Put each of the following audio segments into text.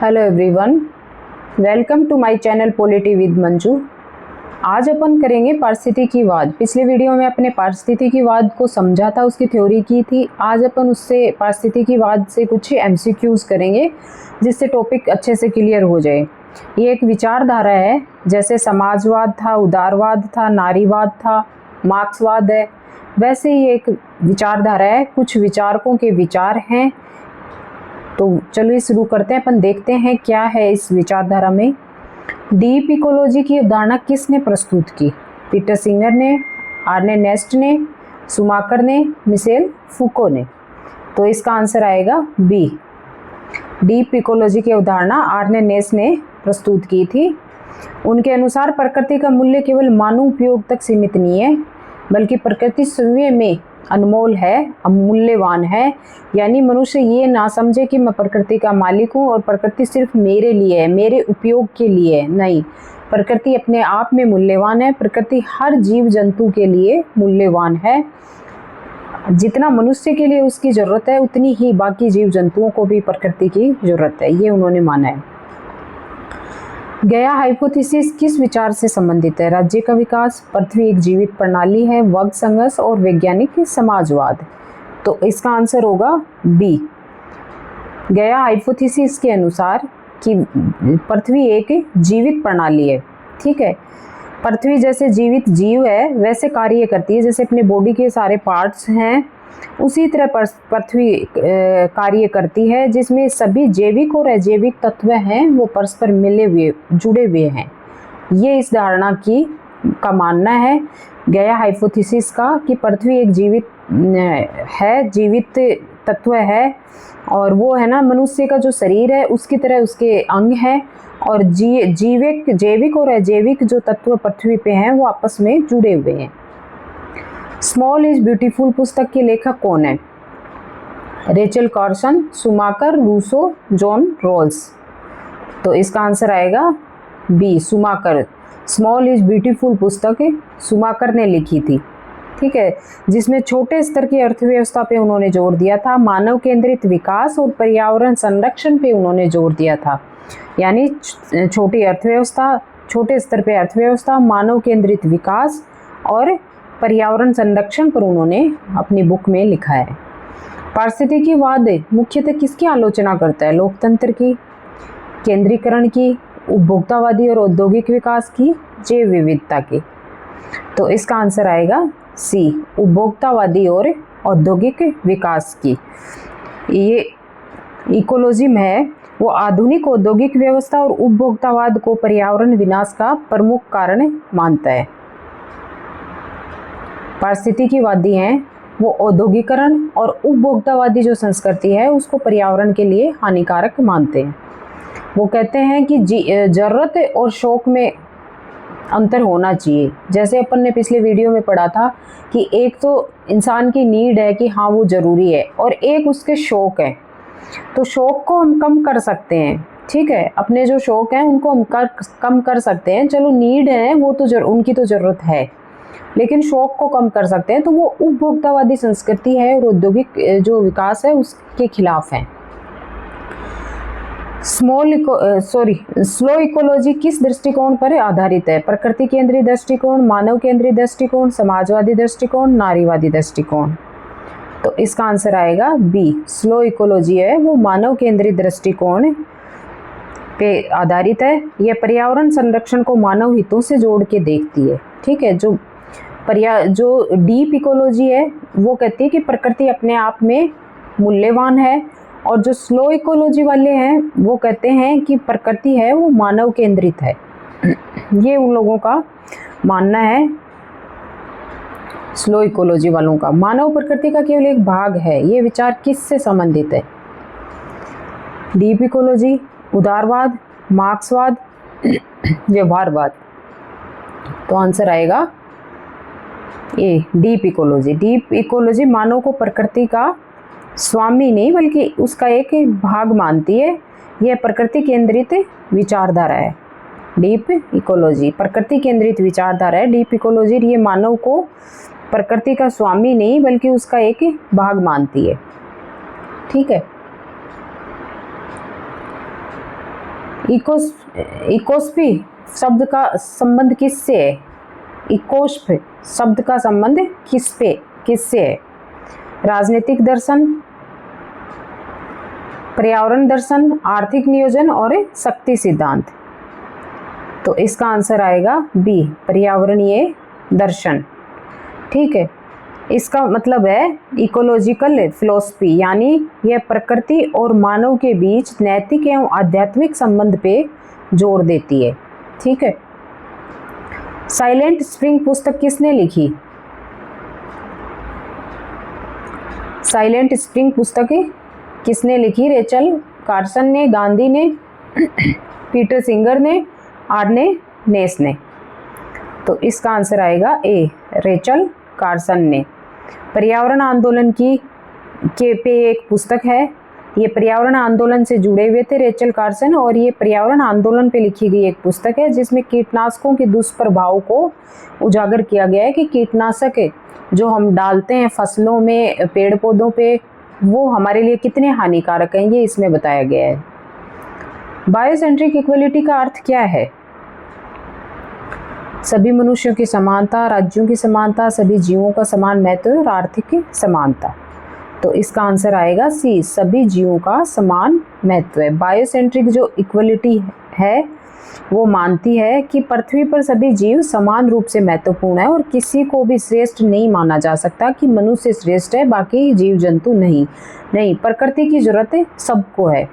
Hello everyone, welcome to my channel polity with Manju. आज अपन करेंगे पारिस्थितिकीवाद। पिछले वीडियो में अपने पारिस्थितिकीवाद को समझा था, उसकी थ्योरी की थी। आज अपन उससे पारिस्थितिकीवाद से कुछ एमसीक्यूज करेंगे जिससे टॉपिक अच्छे से क्लियर हो जाए। ये एक विचारधारा है, जैसे समाजवाद था, उदारवाद था, नारीवाद था, मार्क्सवाद है, वैसे ही एक विचारधारा है। कुछ विचारकों के विचार हैं। तो चलिए शुरू करते हैं। अपन देखते हैं क्या है इस विचारधारा में। डीप इकोलॉजी की अवधारणा किसने प्रस्तुत की? पीटर सिंगर ने, आर्ने नेस्ट ने, शुमाकर ने, मिशेल फूको ने। तो इसका आंसर आएगा बी। डीप इकोलॉजी की अवधारणा आर्ने नेस्ट ने प्रस्तुत की थी। उनके अनुसार प्रकृति का मूल्य केवल मानव उपयोग तक सीमित नहीं है, बल्कि प्रकृति स्वयं में अनमोल है, अमूल्यवान है। यानी मनुष्य ये ना समझे कि मैं प्रकृति का मालिक हूँ और प्रकृति सिर्फ मेरे लिए है, मेरे उपयोग के लिए है। नहीं, प्रकृति अपने आप में मूल्यवान है। प्रकृति हर जीव जंतु के लिए मूल्यवान है। जितना मनुष्य के लिए उसकी ज़रूरत है, उतनी ही बाकी जीव जंतुओं को भी प्रकृति की ज़रूरत है, ये उन्होंने माना है। गया हाइपोथेसिस किस विचार से संबंधित है? राज्य का विकास, पृथ्वी एक जीवित प्रणाली है, वर्ग संघर्ष और वैज्ञानिक समाजवाद। तो इसका आंसर होगा बी। गया हाइपोथेसिस के अनुसार कि पृथ्वी एक जीवित प्रणाली है। ठीक है, पृथ्वी जैसे जीवित जीव है वैसे कार्य करती है, जैसे अपने बॉडी के सारे पार्ट्स हैं उसी तरह पृथ्वी कार्य करती है, जिसमें सभी जैविक और अजैविक तत्व हैं वो परस्पर मिले हुए जुड़े हुए हैं। ये इस धारणा का मानना है गया हाइपोथेसिस का कि पृथ्वी एक जीवित तत्व है। और वो है ना, मनुष्य का जो शरीर है उसकी तरह उसके अंग हैं, और जैविक और अजैविक जो तत्व पृथ्वी पे हैं वो आपस में जुड़े हुए हैं। स्मॉल इज ब्यूटीफुल पुस्तक के लेखक कौन है? Rachel Carson, Schumacher, Rousseau, John Rawls. तो इसका आंसर आएगा B, Schumacher. Small is beautiful पुस्तक शुमाकर ने लिखी थी। ठीक है, जिसमें छोटे स्तर की अर्थव्यवस्था पे उन्होंने जोर दिया था, मानव केंद्रित विकास और पर्यावरण संरक्षण पे उन्होंने जोर दिया था। यानी छोटी अर्थव्यवस्था, छोटे स्तर पे अर्थव्यवस्था, मानव केंद्रित विकास और पर्यावरण संरक्षण पर उन्होंने अपनी बुक में लिखा है। पारिस्थितिकीवाद मुख्यतः किसकी आलोचना करता है? लोकतंत्र की, केंद्रीकरण की, उपभोक्तावादी और औद्योगिक विकास की, जैव विविधता की। तो इसका आंसर आएगा सी, उपभोक्तावादी और औद्योगिक विकास की। ये इकोलॉजी है वो आधुनिक औद्योगिक व्यवस्था और उपभोक्तावाद को पर्यावरण विनाश का प्रमुख कारण मानता है। पारिस्थितिकीवादी हैं वो औद्योगिकरण और उपभोक्तावादी जो संस्कृति है उसको पर्यावरण के लिए हानिकारक मानते हैं। वो कहते हैं कि जरूरत और शौक में अंतर होना चाहिए। जैसे अपन ने पिछले वीडियो में पढ़ा था कि एक तो इंसान की नीड है कि हाँ वो ज़रूरी है, और एक उसके शौक है। तो शौक को हम कम कर सकते हैं। ठीक है, अपने जो शौक हैं उनको हम कम कर सकते हैं। चलो नीड है वो तो उनकी तो ज़रूरत है, लेकिन शौक को कम कर सकते हैं। तो वो उपभोक्तावादी संस्कृति है और औद्योगिक जो विकास है उसके खिलाफ है। स्लो इकोलॉजी किस दृष्टिकोण पर आधारित है? प्रकृति केंद्रीय दृष्टिकोण, मानव केंद्रीय दृष्टिकोण, समाजवादी दृष्टिकोण, नारीवादी दृष्टिकोण। तो इसका आंसर आएगा बी। स्लो इकोलॉजी है वो मानव केंद्रीय दृष्टिकोण पे आधारित है। यह पर्यावरण संरक्षण को मानव हितों से जोड़ के देखती है। ठीक है, जो डीप इकोलॉजी है वो कहती है कि प्रकृति अपने आप में मूल्यवान है, और जो स्लो इकोलॉजी वाले हैं वो कहते हैं कि प्रकृति है वो मानव केंद्रित है। ये उन लोगों का मानना है, स्लो इकोलॉजी वालों का। मानव प्रकृति का केवल एक भाग है, ये विचार किससे संबंधित है? डीप इकोलॉजी, उदारवाद, मार्क्सवाद, व्यवहारवाद। तो आंसर आएगा ए, डीप इकोलॉजी। डीप इकोलॉजी मानव को प्रकृति का स्वामी नहीं बल्कि उसका एक भाग मानती है। यह प्रकृति केंद्रित विचारधारा है। डीप इकोलॉजी प्रकृति केंद्रित विचारधारा है। डीप इकोलॉजी ये मानव को प्रकृति का स्वामी नहीं बल्कि उसका एक भाग मानती है। ठीक है, इकोस्फी शब्द का संबंध किससे है? इकोस्फ शब्द का संबंध किससे है? राजनीतिक दर्शन, पर्यावरण दर्शन, आर्थिक नियोजन और शक्ति सिद्धांत। तो इसका आंसर आएगा बी, पर्यावरणीय दर्शन। ठीक है, इसका मतलब है इकोलॉजिकल फिलॉसफी, यानी यह प्रकृति और मानव के बीच नैतिक एवं आध्यात्मिक संबंध पे जोर देती है। ठीक है, साइलेंट स्प्रिंग पुस्तक किसने लिखी? साइलेंट स्प्रिंग पुस्तक किसने लिखी? रेचल कार्सन ने, गांधी ने, पीटर सिंगर ने, आर्ने नेस ने। तो इसका आंसर आएगा ए, रेचल कार्सन ने। पर्यावरण आंदोलन के पे एक पुस्तक है, ये पर्यावरण आंदोलन से जुड़े हुए थे रेचल कार्सन, और ये पर्यावरण आंदोलन पे लिखी गई एक पुस्तक है जिसमें कीटनाशकों के दुष्प्रभाव को उजागर किया गया है कि कीटनाशक जो हम डालते हैं फसलों में, पेड़ पौधों पे, वो हमारे लिए कितने हानिकारक हैं, ये इसमें बताया गया है। बायोसेंट्रिक इक्वलिटी का अर्थ क्या है? सभी मनुष्यों की समानता, राज्यों की समानता, सभी जीवों का समान महत्व और आर्थिक समानता। तो इसका आंसर आएगा सी, सभी जीवों का समान महत्व है। बायोसेंट्रिक जो इक्वलिटी है वो मानती है कि पृथ्वी पर सभी जीव समान रूप से महत्वपूर्ण है और किसी को भी श्रेष्ठ नहीं माना जा सकता कि मनुष्य श्रेष्ठ है बाकी जीव जंतु नहीं। प्रकृति की जरूरत सबको है,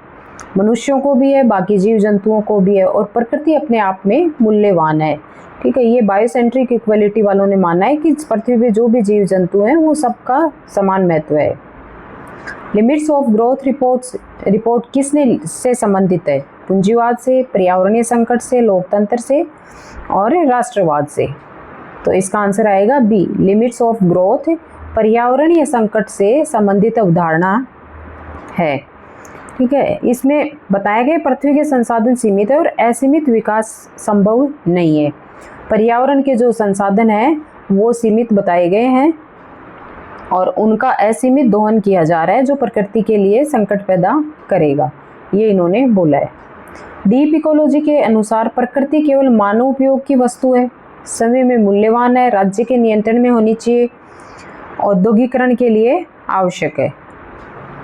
मनुष्यों को भी है, बाकी जीव जंतुओं को भी है, और प्रकृति अपने आप में मूल्यवान है। ठीक है, ये बायोसेंट्रिक इक्वलिटी वालों ने माना है कि पृथ्वी पे जो भी जीव जंतु हैं वो सबका समान महत्व है। लिमिट्स ऑफ ग्रोथ रिपोर्ट किसने से संबंधित है? पूंजीवाद से, पर्यावरणीय संकट से, लोकतंत्र से और राष्ट्रवाद से। तो इसका आंसर आएगा बी, लिमिट्स ऑफ ग्रोथ पर्यावरणीय संकट से संबंधित अवधारणा है। ठीक है, इसमें बताया गया पृथ्वी के संसाधन सीमित है और असीमित विकास संभव नहीं है। पर्यावरण के जो संसाधन हैं वो सीमित बताए गए हैं और उनका असीमित दोहन किया जा रहा है जो प्रकृति के लिए संकट पैदा करेगा, ये इन्होंने बोला है। डीप इकोलॉजी के अनुसार प्रकृति केवल मानव उपयोग की वस्तु है, समय में मूल्यवान है, राज्य के नियंत्रण में होनी चाहिए, औद्योगिकरण के लिए आवश्यक है।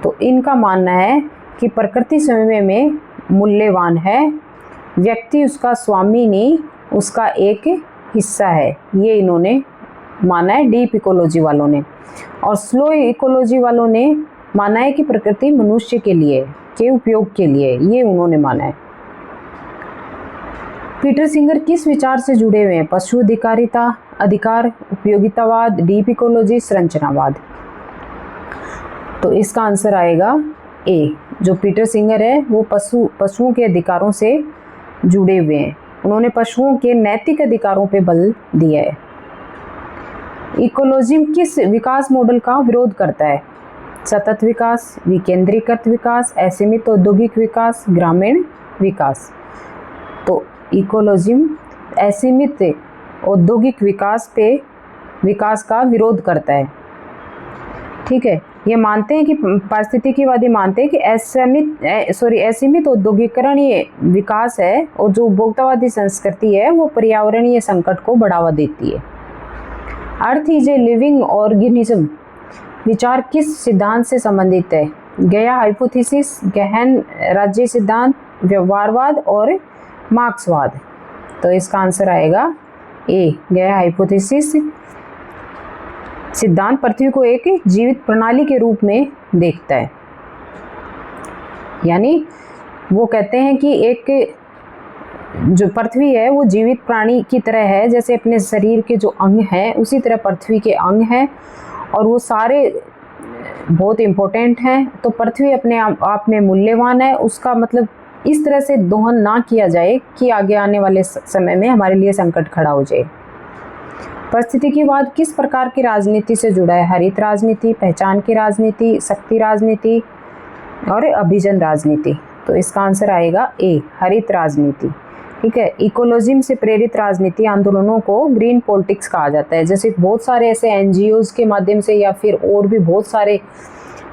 तो इनका मानना है कि प्रकृति समय में मूल्यवान है, व्यक्ति उसका स्वामी नहीं, उसका एक हिस्सा है, ये इन्होंने माना है डीप इकोलॉजी वालों ने। और स्लो इकोलॉजी वालों ने माना है कि प्रकृति मनुष्य के लिए के उपयोग के लिए, ये उन्होंने माना है। पीटर सिंगर किस विचार से जुड़े हुए हैं? पशु अधिकारिता, अधिकार, उपयोगितावाद, डीप इकोलॉजी, संरचनावाद। तो इसका आंसर आएगा ए, जो पीटर सिंगर है वो पशुओं के अधिकारों से जुड़े हुए हैं, उन्होंने पशुओं के नैतिक अधिकारों पे बल दिया है। इकोलॉजिज्म किस विकास मॉडल का विरोध करता है? सतत विकास, विकेंद्रीकृत विकास, असीमित औद्योगिक विकास, ग्रामीण विकास। तो इकोलॉजिज्म असीमित औद्योगिक विकास का विरोध करता है। ठीक है, ये मानते हैं कि पारिस्थितिकीवादी मानते हैं कि असीमित औद्योगिकरण ये विकास है और जो उपभोक्तावादी संस्कृति है वो पर्यावरणीय संकट को बढ़ावा देती है। Earth is a living organism विचार किस सिद्धांत से संबंधित है? गया हाइपोथेसिस, गहन राज्य सिद्धांत, व्यवहारवाद और मार्क्सवाद। तो इसका आंसर आएगा ए, गया हाइपोथेसिस सिद्धांत पृथ्वी को एक जीवित प्रणाली के रूप में देखता है, यानी वो कहते हैं कि एक जो पृथ्वी है वो जीवित प्राणी की तरह है, जैसे अपने शरीर के जो अंग हैं उसी तरह पृथ्वी के अंग हैं और वो सारे बहुत इम्पोर्टेंट हैं। तो पृथ्वी अपने आप में मूल्यवान है, उसका मतलब इस तरह से दोहन ना किया जाए कि आगे आने वाले समय में हमारे लिए संकट खड़ा हो जाए। पारिस्थितिकीवाद किस प्रकार की राजनीति से जुड़ा है? हरित राजनीति, पहचान की राजनीति, शक्ति राजनीति और अभिजन राजनीति। तो इसका आंसर आएगा ए, हरित राजनीति। ठीक है, इकोलॉजिज्म से प्रेरित राजनीति आंदोलनों को ग्रीन पॉलिटिक्स कहा जाता है। जैसे बहुत सारे ऐसे एनजीओज के माध्यम से या फिर और भी बहुत सारे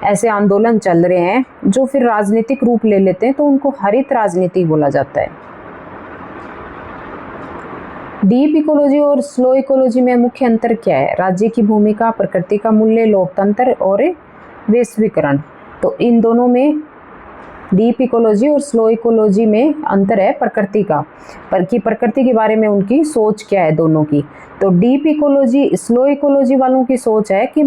ऐसे आंदोलन चल रहे हैं जो फिर राजनीतिक रूप ले लेते हैं, तो उनको हरित राजनीति बोला जाता है। डीप इकोलॉजी और स्लो इकोलॉजी में मुख्य अंतर क्या है? राज्य की भूमिका, प्रकृति का मूल्य, लोकतंत्र और वैश्वीकरण। तो इन दोनों में डीप इकोलॉजी और स्लो इकोलॉजी में अंतर है प्रकृति का, प्रकृति के बारे में उनकी सोच क्या है दोनों की। तो डीप इकोलॉजी, स्लो इकोलॉजी वालों की सोच है कि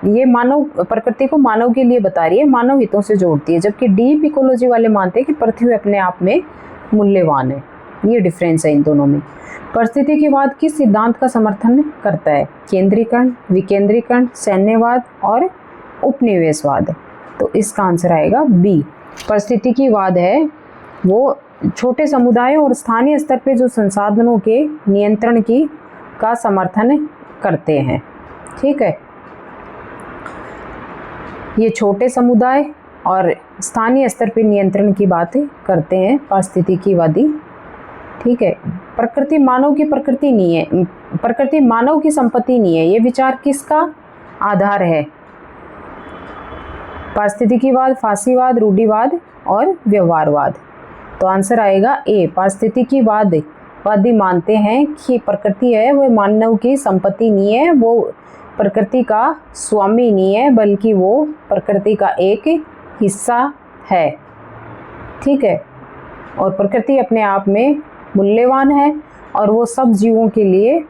ये मानव, प्रकृति को मानव के लिए बता रही है, मानव हितों से जोड़ती है, जबकि डीप इकोलॉजी वाले मानते हैं कि पृथ्वी अपने आप में मूल्यवान है। ये डिफरेंस है इन दोनों में। परिस्थितिवाद किस सिद्धांत का समर्थन करता है? केंद्रीकरण, विकेंद्रीकरण, सैन्यवाद और उपनिवेशवाद। तो इसका आंसर आएगा बी। परिस्थितिवाद है वो छोटे समुदायों और स्थानीय स्तर पे जो संसाधनों के नियंत्रण का समर्थन करते हैं। ठीक है, ये छोटे समुदाय और स्थानीय स्तर पे नियंत्रण की बात करते हैं परिस्थितिवादी। ठीक है, प्रकृति मानव की प्रकृति नहीं है, प्रकृति मानव की संपत्ति नहीं है, ये विचार किसका आधार है? पारिस्थितिकीवाद, फासीवाद, रूढ़िवाद और व्यवहारवाद। तो आंसर आएगा ए। पारिस्थितिकीवादी मानते हैं कि प्रकृति है वो मानव की संपत्ति नहीं है, वो प्रकृति का स्वामी नहीं है, बल्कि वो प्रकृति का एक हिस्सा है। ठीक है, और प्रकृति अपने आप में मूल्यवान है और वो सब जीवों के लिए,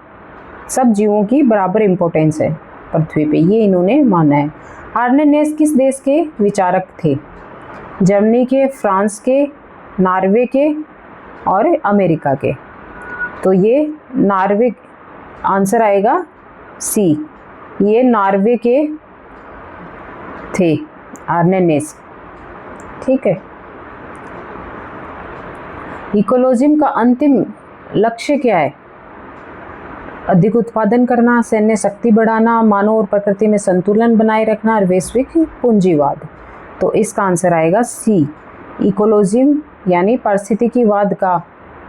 सब जीवों की बराबर इम्पोर्टेंस है पृथ्वी पे, ये इन्होंने माना है। आर्नेनेस किस देश के विचारक थे? जर्मनी के, फ्रांस के, नॉर्वे के और अमेरिका के। तो ये नॉर्वे, आंसर आएगा सी, ये नॉर्वे के थे आर्नेनेस। ठीक है, इकोलॉजिज्म का अंतिम लक्ष्य क्या है? अधिक उत्पादन करना, सैन्य शक्ति बढ़ाना, मानव और प्रकृति में संतुलन बनाए रखना और वैश्विक पूंजीवाद। तो इसका आंसर आएगा सी। इकोलॉजिज्म यानी पारिस्थितिकीवाद का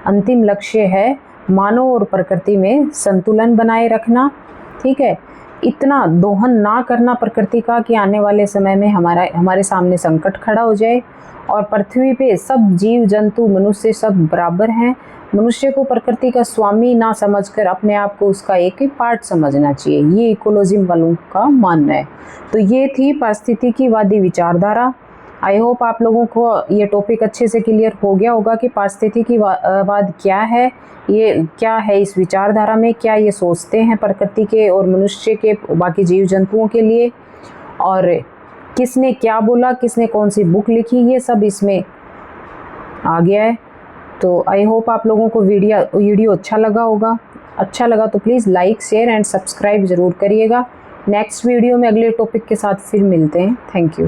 अंतिम लक्ष्य है मानव और प्रकृति में संतुलन बनाए रखना। ठीक है, इतना दोहन ना करना प्रकृति का कि आने वाले समय में हमारे सामने संकट खड़ा हो जाए और पृथ्वी पे सब जीव जंतु, मनुष्य सब बराबर हैं। मनुष्य को प्रकृति का स्वामी ना समझकर अपने आप को उसका एक ही पार्ट समझना चाहिए, ये इकोलॉजिज्म वालों का मानना है। तो ये थी पारिस्थितिकीवादी विचारधारा। आई होप आप लोगों को ये टॉपिक अच्छे से क्लियर हो गया होगा कि पारिस्थितिकीवाद क्या है, ये क्या है इस विचारधारा में, क्या ये सोचते हैं प्रकृति के और मनुष्य के, बाकी जीव जंतुओं के लिए, और किसने क्या बोला, किसने कौन सी बुक लिखी, ये सब इसमें आ गया है। तो आई होप आप लोगों को वीडियो अच्छा लगा होगा। अच्छा लगा तो please like, share and subscribe ज़रूर करिएगा। नेक्स्ट वीडियो में अगले टॉपिक के साथ फिर मिलते हैं। Thank you.